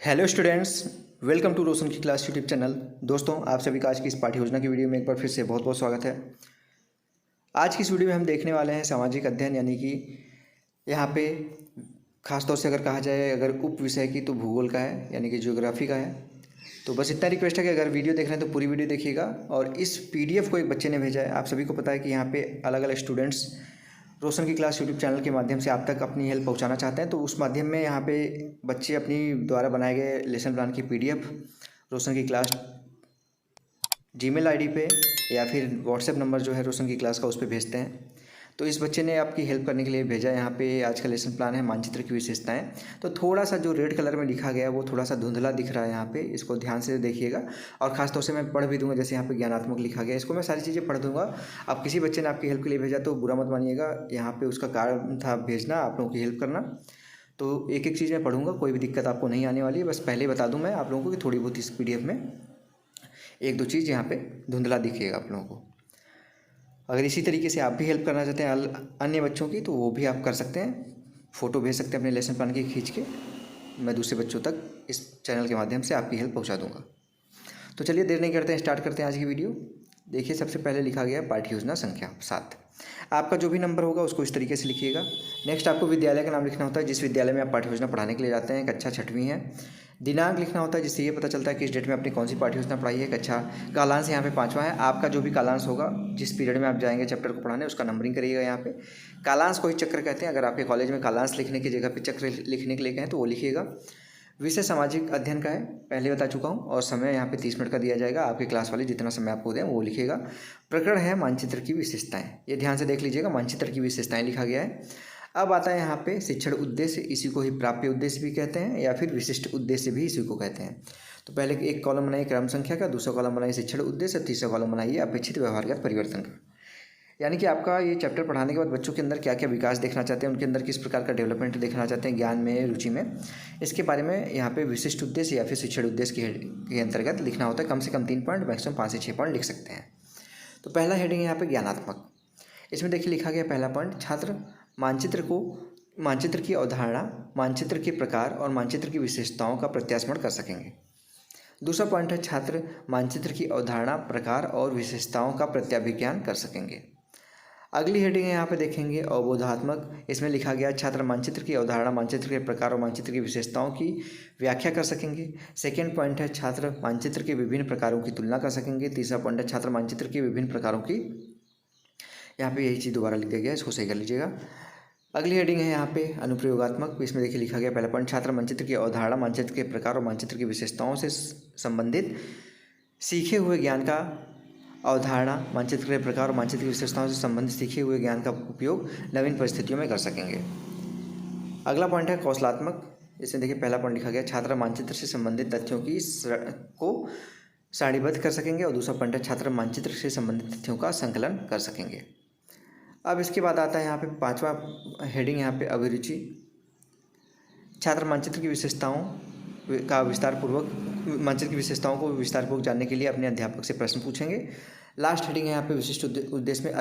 Hello students, welcome to रोशन की class YouTube channel. दोस्तों, आप सभी का आज की इस पाठ्य योजना की वीडियो में एक बार फिर से बहुत बहुत स्वागत है। आज की इस वीडियो में हम देखने वाले हैं सामाजिक अध्ययन, यानी कि यहाँ पे खासतौर से अगर कहा जाए अगर उप विषय की तो भूगोल का है, यानी कि ज्योग्राफी का है। तो बस इतना रिक्वेस्ट है कि अगर वीडियो देख रहे हैं तो पूरी वीडियो देखिएगा। और इस पीडीएफ को एक बच्चे ने भेजा है। आप सभी को पता है कि यहाँ पे अलग अलग स्टूडेंट्स रोशन की क्लास यूट्यूब चैनल के माध्यम से आप तक अपनी हेल्प पहुंचाना चाहते हैं। तो उस माध्यम में यहाँ पे बच्चे अपनी द्वारा बनाए गए लेसन प्लान की पीडीएफ रोशन की क्लास जीमेल आईडी पे या फिर व्हाट्सएप नंबर जो है रोशन की क्लास का, उस पर भेजते हैं। तो इस बच्चे ने आपकी हेल्प करने के लिए भेजा है। यहाँ पे आज का लेसन प्लान है मानचित्र की विशेषताएं। तो थोड़ा सा जो रेड कलर में लिखा गया है वो थोड़ा सा धुंधला दिख रहा है यहाँ पे, इसको ध्यान से देखिएगा। और खासतौर से मैं पढ़ भी दूंगा, जैसे यहाँ पे ज्ञानात्मक लिखा गया है, इसको मैं सारी चीज़ें पढ़ दूंगा। अब किसी बच्चे ने आपकी हेल्प के लिए भेजा तो बुरा मत मानिएगा, यहाँ पे उसका कारण था भेजना, आप लोगों की हेल्प करना। तो एक एक चीज़ मैं पढ़ूंगा, कोई भी दिक्कत आपको नहीं आने वाली है। बस पहले ही बता दूँ मैं आप लोगों को कि थोड़ी बहुत इस पीडीएफ में एक दो चीज़ यहाँ पे धुंधला दिखेगा आप लोगों को। अगर इसी तरीके से आप भी हेल्प करना चाहते हैं अन्य बच्चों की, तो वो भी आप कर सकते हैं। फ़ोटो भेज सकते हैं अपने लेसन प्लान की खींच के, मैं दूसरे बच्चों तक इस चैनल के माध्यम से आपकी हेल्प पहुंचा दूंगा। तो चलिए देर नहीं करते हैं, स्टार्ट करते हैं आज की वीडियो। देखिए, सबसे पहले लिखा गया पाठ्य योजना संख्या 7। आपका जो भी नंबर होगा उसको इस तरीके से लिखिएगा। नेक्स्ट आपको विद्यालय का नाम लिखना होता है, जिस विद्यालय में आप पाठ्य योजना पढ़ाने के लिए जाते हैं। कक्षा 6वीं है। दिनांक लिखना होता है, जिससे ये पता चलता है कि इस डेट में आपने कौन सी पाठ्य योजना पढ़ाई है। कक्षा कालांश यहाँ पे 5वां है। आपका जो भी कालांश होगा, जिस पीरियड में आप जाएंगे चैप्टर को पढ़ाने, उसका नंबरिंग करिएगा। यहाँ पे कालांश को ही चक्र कहते हैं। अगर आपके कॉलेज में कालांश लिखने की जगह पे चक्र लिखने के लिए कहें तो वो लिखिएगा। विषय सामाजिक अध्ययन का है, पहले बता चुका हूँ। और समय यहाँ पे 30 मिनट का दिया जाएगा। आपके क्लास वाले जितना समय आपको दें वो लिखिएगा। प्रकरण है मानचित्र की विशेषताएं, ये ध्यान से देख लीजिएगा। मानचित्र की विशेषताएं लिखा गया है। अब आता है यहाँ पे शिक्षण उद्देश्य, इसी को ही प्राप्य उद्देश्य भी कहते हैं या फिर विशिष्ट उद्देश्य भी इसी को कहते हैं। तो पहले एक कॉलम बनाइए क्रम संख्या का, दूसरा कॉलम बनाइए शिक्षण उद्देश्य, तीसरा कॉलम बनाइए अपेक्षित व्यवहारगत परिवर्तन का। यानी कि आपका ये चैप्टर पढ़ाने के बाद बच्चों के अंदर क्या क्या विकास देखना चाहते हैं, उनके अंदर किस प्रकार का डेवलपमेंट देखना चाहते हैं ज्ञान में, रुचि में, इसके बारे में यहाँ पे विशिष्ट उद्देश्य या फिर शिक्षण उद्देश्य के अंतर्गत लिखना होता है। कम से कम 3 पॉइंट, मैक्सिमम 5 से 6 पॉइंट लिख सकते हैं। तो पहला हेडिंग है यहाँ पे ज्ञानात्मक। इसमें देखिए लिखा गया पहला पॉइंट, छात्र मानचित्र की अवधारणा, मानचित्र के प्रकार और मानचित्र की विशेषताओं का प्रत्यास्मरण कर सकेंगे। दूसरा पॉइंट है, छात्र मानचित्र की अवधारणा, प्रकार और विशेषताओं का प्रत्याभिज्ञान कर सकेंगे। अगली हेडिंग है यहाँ पे देखेंगे अवबोधात्मक। इसमें लिखा गया छात्र मानचित्र की अवधारणा, मानचित्र के प्रकार और मानचित्र की विशेषताओं की व्याख्या कर सकेंगे। सेकेंड पॉइंट है, छात्र मानचित्र के विभिन्न प्रकारों की तुलना कर सकेंगे। तीसरा पॉइंट है, छात्र मानचित्र के विभिन्न प्रकारों की, यहाँ पे यही चीज़ दोबारा लिख दिया गया है, इसको सही कर लीजिएगा। अगली हेडिंग है यहाँ पे अनुप्रयोगात्मक। इसमें देखिए लिखा गया पहला पॉइंट, छात्र मानचित्र की अवधारणा, मानचित्र के प्रकार और मानचित्र की विशेषताओं से संबंधित सीखे हुए ज्ञान का अवधारणा, मानचित्र के प्रकार और मानचित्र की विशेषताओं से संबंधित सीखे हुए ज्ञान का उपयोग नवीन परिस्थितियों में कर सकेंगे। अगला पॉइंट है कौशलात्मक। इसमें देखिए पहला पॉइंट लिखा गया, छात्र मानचित्र से संबंधित तथ्यों को सारणीबद्ध कर सकेंगे। और दूसरा पॉइंट है, छात्र मानचित्र से संबंधित तथ्यों का संकलन कर सकेंगे। अब इसके बाद आता है यहाँ पे 5वां हेडिंग, यहाँ पे अभिरुचि। छात्र मानचित्र की विशेषताओं का मानचित्र की विशेषताओं को विस्तारपूर्वक जानने के लिए अपने अध्यापक से प्रश्न पूछेंगे। लास्ट हेडिंग है यहाँ पे विशिष्ट उद्देश्य में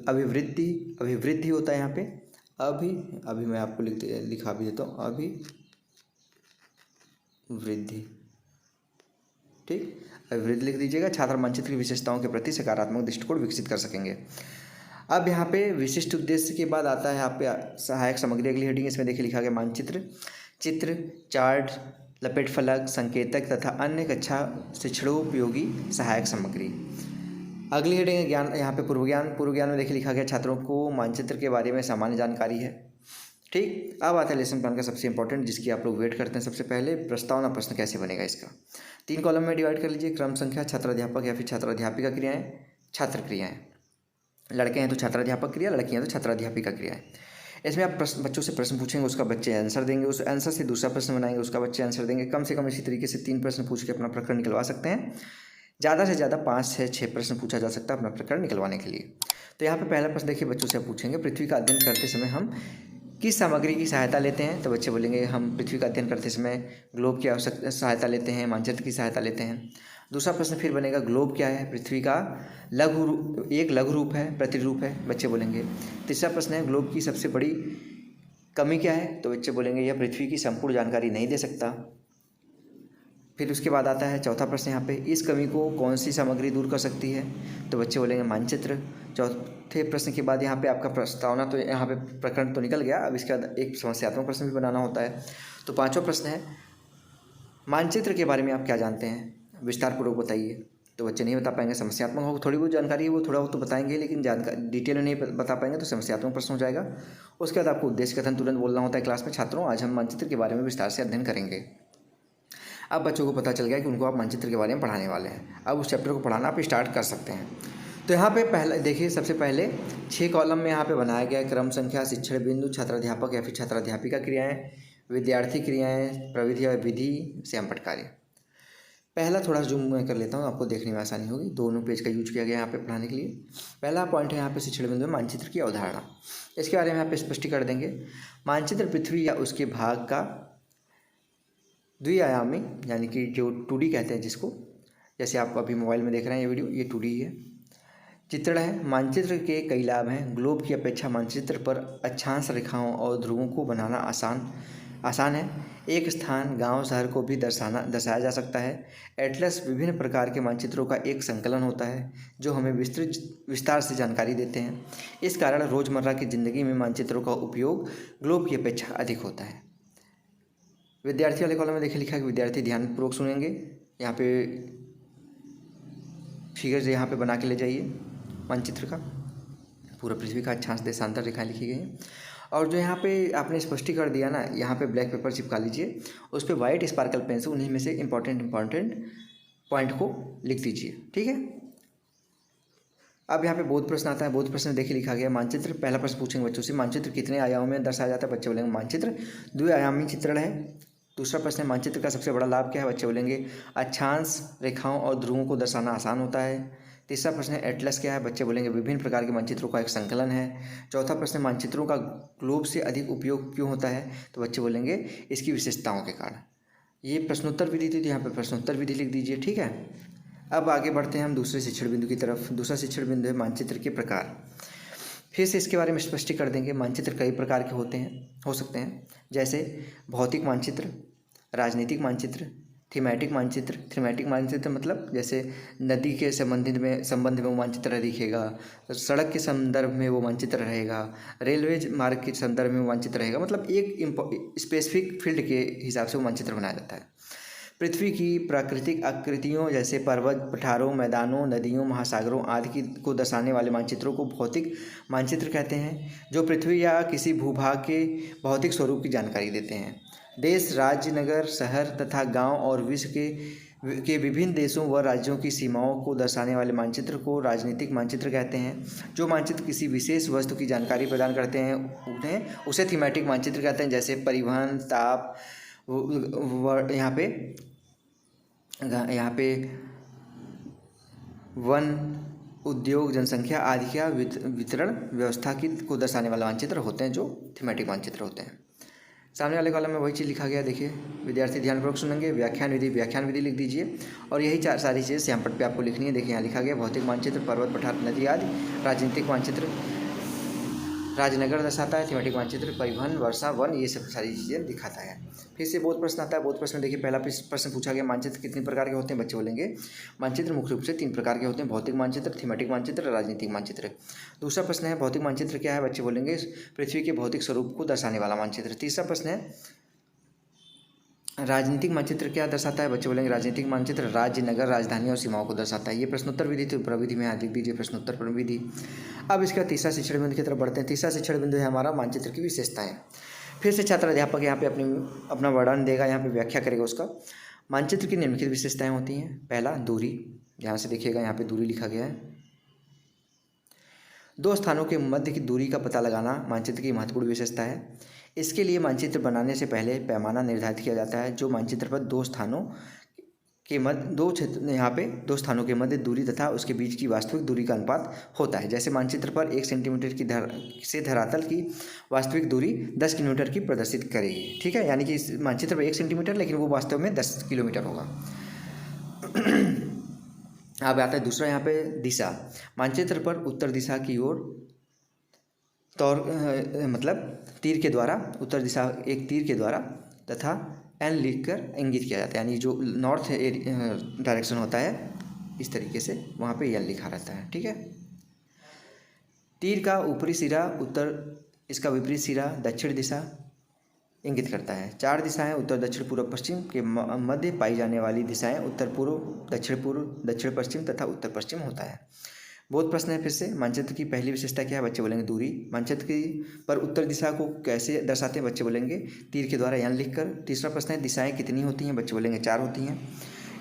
अभिवृद्धि होता है यहाँ पे। अभी मैं आपको लिखा भी देता हूँ, अभिवृद्धि, ठीक, अभिवृद्धि लिख दीजिएगा। छात्र मानचित्र की विशेषताओं के प्रति सकारात्मक दृष्टिकोण विकसित कर सकेंगे। अब यहाँ पे विशिष्ट उद्देश्य के बाद आता है यहाँ पे सहायक सामग्री। अगली हेडिंग, इसमें देखिए लिखा गया मानचित्र, चित्र, चार्ट, लपेट फलक, संकेतक तथा अन्य कक्षा शिक्षणोपयोगी सहायक सामग्री। अगली हेडिंग है ज्ञान, यहाँ पे पूर्व ज्ञान में देखिए लिखा गया छात्रों को मानचित्र के बारे में सामान्य जानकारी है। ठीक, अब आता है लेसन प्लान का सबसे इंपॉर्टेंट, जिसकी आप लोग वेट करते हैं। सबसे पहले प्रस्तावना प्रश्न कैसे बनेगा इसका। 3 कॉलम में डिवाइड कर लीजिए, क्रम संख्या, छात्राध्यापक या फिर छात्राध्यापिका क्रियाएं, छात्र क्रियाएं। लड़के हैं तो छात्राध्यापक क्रिया, लड़की हैं तो छात्राध्यापिका क्रियाएं। इसमें आप बच्चों से प्रश्न पूछेंगे, उसका बच्चे आंसर देंगे, उस आंसर से दूसरा प्रश्न बनाएंगे, उसका बच्चे आंसर देंगे। कम से कम इसी तरीके से 3 प्रश्न पूछ के अपना प्रकरण निकलवा सकते हैं। ज़्यादा से ज़्यादा 5 से 6 प्रश्न पूछा जा सकता है अपना प्रकरण निकलवाने के लिए। तो यहाँ पे पहला प्रश्न देखिए बच्चों से आप पूछेंगे, पृथ्वी का अध्ययन करते समय हम किस सामग्री की सहायता लेते हैं। तो बच्चे बोलेंगे हम पृथ्वी का अध्ययन करते समय ग्लोब की आवश्यक सहायता लेते हैं, मानचित्र की सहायता लेते हैं। दूसरा प्रश्न फिर बनेगा, ग्लोब क्या है। पृथ्वी का एक लघु रूप है, प्रतिरूप है, बच्चे बोलेंगे। तीसरा प्रश्न है, ग्लोब की सबसे बड़ी कमी क्या है। तो बच्चे बोलेंगे यह पृथ्वी की संपूर्ण जानकारी नहीं दे सकता। फिर उसके बाद आता है चौथा प्रश्न यहाँ पे, इस कमी को कौन सी सामग्री दूर कर सकती है? तो बच्चे बोलेंगे मानचित्र। चौथे प्रश्न के बाद यहाँ पे आपका प्रस्तावना, तो यहाँ पे प्रकरण तो निकल गया, अब इसके बाद एक समस्यात्मक प्रश्न भी बनाना होता है। तो पांचवा प्रश्न है, मानचित्र के बारे में आप क्या जानते हैं, विस्तारपूर्वक बताइए। तो बच्चे नहीं बता पाएंगे, समस्यात्मक हो, थोड़ी बहुत जानकारी है वो थोड़ा बहुत तो बताएंगे, लेकिन जानकारी डिटेल में नहीं बता पाएंगे तो समस्यात्मक प्रश्न हो जाएगा। उसके बाद आपको उद्देश्य कथन तुरंत बोलना होता है क्लास में, छात्रों आज हम मानचित्र के बारे में विस्तार से अध्ययन करेंगे। अब बच्चों को पता चल गया कि उनको आप मानचित्र के बारे में पढ़ाने वाले हैं, अब उस चैप्टर को पढ़ाना आप स्टार्ट कर सकते हैं। तो यहाँ पे पहले देखिए, सबसे पहले 6 कॉलम में यहाँ पे बनाया गया है, क्रम संख्या, शिक्षण बिंदु, छात्राध्यापक या फिर छात्राध्यापिका क्रियाएं, विद्यार्थी क्रियाएं, प्रविधि और विधि, श्यामपट्ट कार्य। पहला थोड़ा जूम मैं कर लेता हूँ, आपको देखने में आसानी होगी, दोनों पेज का यूज किया गया यहाँ पे पढ़ाने के लिए। पहला पॉइंट है यहाँ पे शिक्षण बिंदु में मानचित्र की अवधारणा, इसके बारे में यहाँ पे स्पष्टीकरण देंगे। मानचित्र पृथ्वी या उसके भाग का द्विआयामी, यानी कि जो 2D कहते हैं जिसको, जैसे आप अभी मोबाइल में देख रहे हैं ये वीडियो, ये 2D है, चित्रण है। मानचित्र के कई लाभ हैं। ग्लोब की अपेक्षा मानचित्र पर अक्षांश रेखाओं और ध्रुवों को बनाना आसान है। एक स्थान, गांव, शहर को भी दर्शाया जा सकता है। एटलस विभिन्न प्रकार के मानचित्रों का एक संकलन होता है जो हमें विस्तार से जानकारी देते हैं। इस कारण रोज़मर्रा की ज़िंदगी में मानचित्रों का उपयोग ग्लोब की अपेक्षा अधिक होता है। विद्यार्थी वाले कॉलम में देखिए लिखा है कि विद्यार्थी ध्यानपूर्वक सुनेंगे। यहाँ पे फिगर्स यहाँ पे बना के ले जाइए मानचित्र का, पूरा पृथ्वी का अक्षांश देशांतर रेखाएं लिखी गई हैं। और जो यहाँ पे आपने स्पष्टीकरण दिया ना, यहाँ पे ब्लैक पेपर चिपका लीजिए, उस पर वाइट स्पार्कल पेन से उन्हीं में से इंपॉर्टेंट पॉइंट को लिख दीजिए, ठीक है। अब यहाँ पे बोध प्रश्न आता है। बोध प्रश्न में देखिए लिखा गया मानचित्र, पहला प्रश्न पूछेंगे बच्चों से, मानचित्र कितने आयामों में दर्शाया जाता है? बच्चे बोलेंगे मानचित्र द्विआयामी चित्रण है। दूसरा प्रश्न है मानचित्र का सबसे बड़ा लाभ क्या है? बच्चे बोलेंगे अक्षांश रेखाओं और ध्रुवों को दर्शाना आसान होता है। तीसरा प्रश्न है एटलस क्या है? बच्चे बोलेंगे विभिन्न प्रकार के मानचित्रों का एक संकलन है। चौथा प्रश्न है मानचित्रों का ग्लोब से अधिक उपयोग क्यों होता है? तो बच्चे बोलेंगे इसकी विशेषताओं के कारण। ये प्रश्नोत्तर विधि थी, तो यहाँ पर प्रश्नोत्तर विधि लिख दीजिए, ठीक है। अब आगे बढ़ते हैं हम दूसरे शिक्षण बिंदु की तरफ। दूसरा शिक्षण बिंदु है मानचित्र के प्रकार। फिर से इसके बारे में स्पष्ट कर देंगे। मानचित्र कई प्रकार के हो सकते हैं, जैसे भौतिक मानचित्र, राजनीतिक मानचित्र, थीमेटिक मानचित्र। थीमेटिक मानचित्र मतलब जैसे नदी के संबंध में वो मानचित्र दिखेगा, सड़क के संदर्भ में वो मानचित्र रहेगा, रेलवे मार्ग के संदर्भ में वो मानचित्र रहेगा, मतलब एक स्पेसिफिक फील्ड के हिसाब से वो मानचित्र बनाया जाता है। पृथ्वी की प्राकृतिक आकृतियों जैसे पर्वत, पठारों, मैदानों, नदियों, महासागरों आदि को दर्शाने वाले मानचित्रों को भौतिक मानचित्र कहते हैं, जो पृथ्वी या किसी भूभाग के भौतिक स्वरूप की जानकारी देते हैं। देश, राज्य, नगर, शहर तथा गांव और विश्व के विभिन्न देशों व राज्यों की सीमाओं को दर्शाने वाले मानचित्र को राजनीतिक मानचित्र कहते हैं। जो मानचित्र किसी विशेष वस्तु की जानकारी प्रदान करते हैं उसे थीमेटिक मानचित्र कहते हैं, जैसे परिवहन, ताप, यहाँ पे वन, उद्योग, जनसंख्या आदि का वितरण व्यवस्था को दर्शाने वाले मानचित्र होते हैं, जो थीमेटिक मानचित्र होते हैं। सामने वाले कॉलम में वही चीज़ लिखा गया, देखिए विद्यार्थी ध्यानपूर्वक सुनेंगे। व्याख्यान विधि लिख दीजिए, और यही सारी चीज़ें श्यामपट्ट पे आपको लिखनी है। देखिए यहाँ लिखा गया भौतिक मानचित्र पर्वत, पठार, नदी आदि। राजनीतिक मानचित्र राजनगर दर्शाता है। थीमेटिक मानचित्र परिवहन, वर्षा, वन, ये सब सारी चीज़ें दिखाता है। फिर से बोध प्रश्न आता है। बोध प्रश्न में देखिए पहला प्रश्न पूछा गया मानचित्र कितने प्रकार के होते हैं? बच्चे बोलेंगे मानचित्र मुख्य रूप से 3 प्रकार के होते हैं, भौतिक मानचित्र, थीमेटिक मानचित्र, राजनीतिक मानचित्र। दूसरा प्रश्न है भौतिक मानचित्र क्या है? बच्चे बोलेंगे पृथ्वी के भौतिक स्वरूप को दर्शाने वाला मानचित्र। तीसरा प्रश्न है राजनीतिक मानचित्र क्या दर्शाता है? बच्चे बोलेंगे राजनीतिक मानचित्र राज्य, नगर, राजधानी और सीमाओं को दर्शाता है। ये प्रश्नोत्तर विधि थी, प्रविधि में लिख दीजिए प्रश्नोत्तर विधि। अब इसका तीसरा शिक्षण बिंदु की तरफ बढ़ते हैं। तीसरा शिक्षण बिंदु है हमारा मानचित्र की विशेषताएं। फिर से छात्र अध्यापक यहाँ पे अपना वर्णन देगा, यहाँ पे व्याख्या करेगा उसका। मानचित्र की निम्नलिखित विशेषताएं होती हैं। पहला दूरी, ध्यान से देखिएगा यहाँ पे दूरी लिखा गया है। 2 स्थानों के मध्य की दूरी का पता लगाना मानचित्र की महत्वपूर्ण विशेषता है। इसके लिए मानचित्र बनाने से पहले पैमाना निर्धारित किया जाता है, जो मानचित्र पर 2 स्थानों के मध्य दूरी तथा उसके बीच की वास्तविक दूरी का अनुपात होता है। जैसे मानचित्र पर 1 सेंटीमीटर से धरातल की वास्तविक दूरी 10 किलोमीटर की प्रदर्शित करेगी, ठीक है। यानी कि इस मानचित्र पर 1 सेंटीमीटर, लेकिन वो वास्तव में 10 किलोमीटर होगा। अब आता है दूसरा यहाँ पे दिशा। मानचित्र पर उत्तर दिशा की ओर मतलब तीर के द्वारा, उत्तर दिशा एक तीर के द्वारा तथा एन लिखकर इंगित किया जाता है, यानी जो नॉर्थ डायरेक्शन होता है इस तरीके से वहाँ पे एन लिखा रहता है। ठीक है। तीर का ऊपरी सिरा उत्तर, इसका विपरीत सिरा दक्षिण दिशा इंगित करता है। 4 दिशाएं उत्तर दक्षिण पूर्व पश्चिम के मध्य पाई जाने वाली दिशाएं उत्तर पूर्व, दक्षिण पश्चिम तथा उत्तर पश्चिम होता है। बहुत प्रश्न है फिर से। मानचित्र की पहली विशेषता क्या है? बच्चे बोलेंगे दूरी। मानचित्र की पर उत्तर दिशा को कैसे दर्शाते हैं? बच्चे बोलेंगे तीर के द्वारा एन लिखकर। तीसरा प्रश्न है दिशाएं कितनी होती हैं? बच्चे बोलेंगे 4 होती हैं।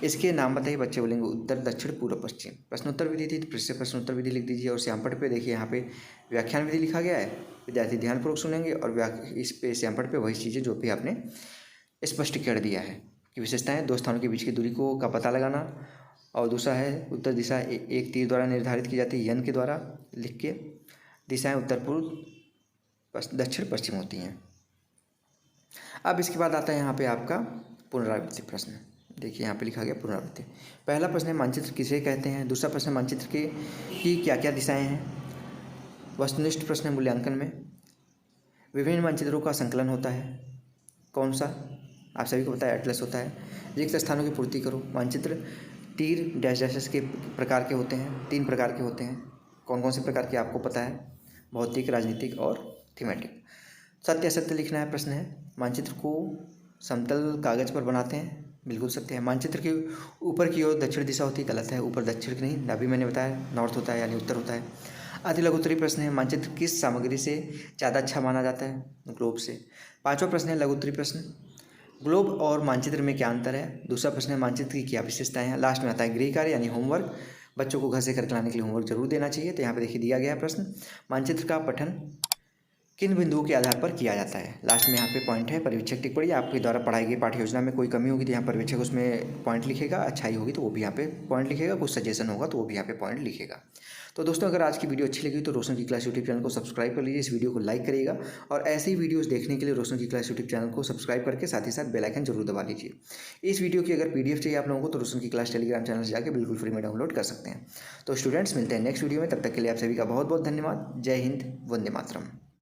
इसके नाम बताइए? बच्चे बोलेंगे उत्तर दक्षिण पूर्व पश्चिम। प्रश्नोत्तर विधि थी तो फिर से प्रश्नोत्तर विधि लिख दीजिए। और श्यामपट्ट पे देखिए यहाँ पे व्याख्यान विधि लिखा गया है, विद्यार्थी ध्यानपूर्वक सुनेंगे और इस पे श्यामपट्ट पे वही चीज़ें जो भी आपने स्पष्ट कर दिया है कि विशेषताएं, दो स्थानों के बीच की दूरी को का पता लगाना, और दूसरा है उत्तर दिशा एक तीर द्वारा निर्धारित की जाती है यन के द्वारा लिख के। दिशाएं उत्तर पूर्व दक्षिण पश्चिम होती हैं। अब इसके बाद आता है यहाँ पे आपका पुनरावृत्ति प्रश्न। देखिए यहाँ पे लिखा गया पुनरावृत्ति। पहला प्रश्न है मानचित्र किसे कहते हैं? दूसरा प्रश्न है मानचित्र की क्या क्या दिशाएं हैं? वस्तुनिष्ठ प्रश्न है मूल्यांकन में। विभिन्न मानचित्रों का संकलन होता है, कौन सा? आप सभी को पता है एटलस होता है। रिक्त स्थानों की पूर्ति करो। मानचित्र तीर डैश डैशेस के प्रकार के होते हैं, 3 प्रकार के होते हैं। कौन कौन से प्रकार के आपको पता है? भौतिक, राजनीतिक और थीमेटिक। सत्य असत्य लिखना है प्रश्न है। मानचित्र को समतल कागज पर बनाते हैं, बिल्कुल सत्य है। मानचित्र के ऊपर की ओर दक्षिण दिशा होती है, गलत है। ऊपर दक्षिण की नहीं, अभी मैंने बताया नॉर्थ होता है यानी उत्तर होता है। अति लघुत्तरीय प्रश्न है मानचित्र किस सामग्री से ज़्यादा अच्छा माना जाता है? ग्लोब से। 5वां प्रश्न है लघुत्तरीय प्रश्न, ग्लोब और मानचित्र में क्या अंतर है? दूसरा प्रश्न है मानचित्र की क्या विशेषताएं हैं? लास्ट में आता है गृह कार्य यानी होमवर्क। बच्चों को घर से करके लाने के लिए होमवर्क जरूर देना चाहिए। तो यहाँ पे देखिए दिया गया है प्रश्न, मानचित्र का पठन किन बिंदुओं के आधार पर किया जाता है? लास्ट में यहाँ पे पॉइंट है, पर्यवेक्षक टिक पढ़िए। आपके द्वारा पढ़ाई गई पाठ्य योजना में कोई कमी होगी तो यहाँ पर्यवेक्षक उसमें पॉइंट लिखेगा, अच्छाई होगी तो वो भी यहाँ पे पॉइंट लिखेगा, कुछ सजेशन होगा तो वो भी यहाँ पे पॉइंट लिखेगा। तो दोस्तों अगर आज की वीडियो अच्छी लगी तो रोशन की क्लास यूट्यूब चैनल को सब्सक्राइब कर लीजिए, इस वीडियो को लाइक करिएगा और ऐसे ही वीडियोस देखने के लिए रोशन की क्लास यूट्यूब चैनल को सब्सक्राइब करके साथ ही साथ बेल आइकन जरूर दबा लीजिए। इस वीडियो की अगर पीडीएफ चाहिए आप लोगों को तो रोशन की क्लास टेलीग्राम चैनल से जाकर बिल्कुल फ्री में डाउनलोड कर सकते हैं। तो स्टूडेंट्स मिलते हैं नेक्स्ट वीडियो में, तब तक के लिए आप सभी का बहुत बहुत धन्यवाद। जय हिंद, वंदे मातरम।